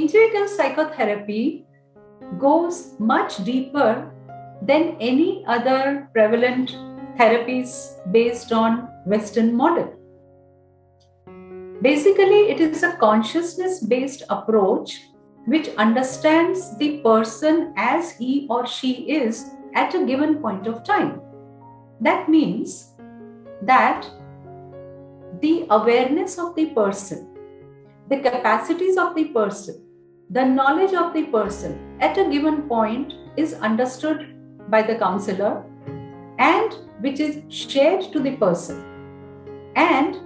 Integral psychotherapy goes much deeper than any other prevalent therapies based on Western model. Basically, it is a consciousness-based approach which understands the person as he or she is at a given point of time. That means that the awareness of the person, the capacities of the person, the knowledge of the person at a given point is understood by the counselor and which is shared to the person. And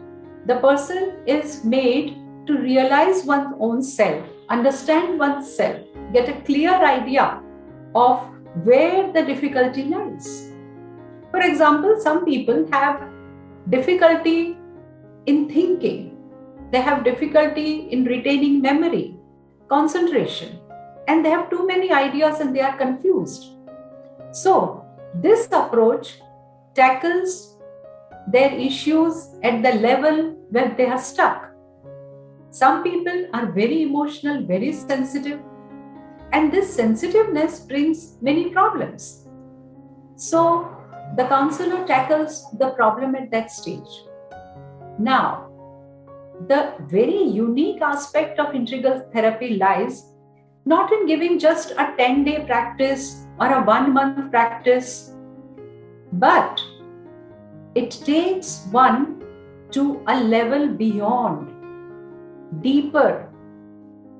the person is made to realize one's own self, understand oneself, get a clear idea of where the difficulty lies. For example, some people have difficulty in thinking. They have difficulty in retaining memory, concentration, and they have too many ideas and they are confused. So, this approach tackles their issues at the level where they are stuck. Some people are very emotional, very sensitive, and this sensitiveness brings many problems. So, the counselor tackles the problem at that stage. Now, the very unique aspect of integral therapy lies not in giving just a 10-day practice or a 1-month practice, but it takes one to a level beyond, deeper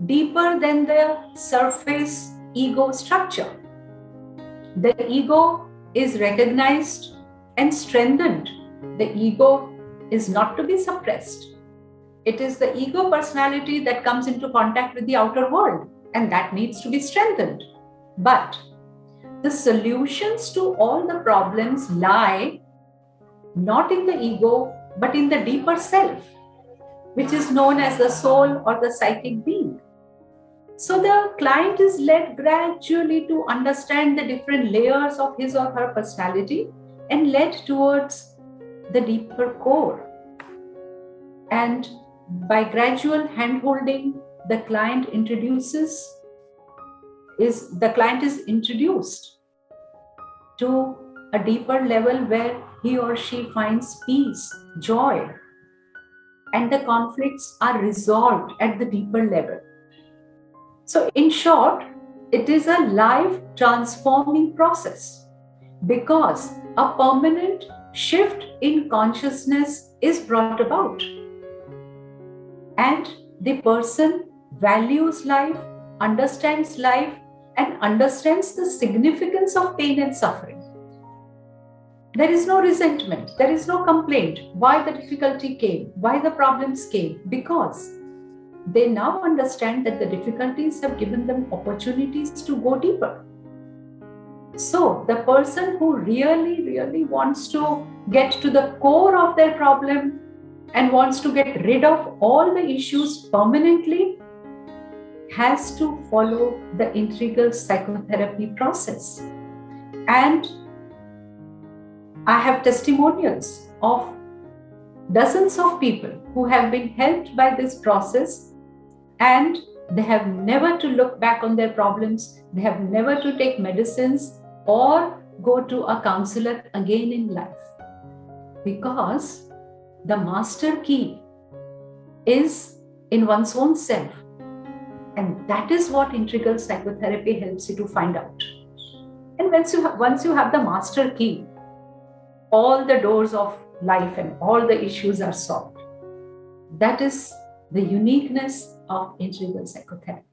than the surface ego structure. The ego is recognized and strengthened. The ego is not to be suppressed. It is the ego personality that comes into contact with the outer world, and that needs to be strengthened. But the solutions to all the problems lie not in the ego, but in the deeper self, which is known as the soul or the psychic being. So the client is led gradually to understand the different layers of his or her personality and led towards the deeper core. And by gradual hand-holding, the client is introduced to a deeper level where he or she finds peace, joy, and the conflicts are resolved at the deeper level. So in short, it is a life transforming process because a permanent shift in consciousness is brought about. And the person values life, understands life, and understands the significance of pain and suffering. There is no resentment, there is no complaint. Why the difficulty came, why the problems came? Because they now understand that the difficulties have given them opportunities to go deeper. So the person who really wants to get to the core of their problem and wants to get rid of all the issues permanently has to follow the integral psychotherapy process. And I have testimonials of dozens of people who have been helped by this process, and they have never to look back on their problems, they have never to take medicines or go to a counselor again in life, because the master key is in one's own self. And that is what integral psychotherapy helps you to find out. And once you have the master key, all the doors of life and all the issues are solved. That is the uniqueness of integral psychotherapy.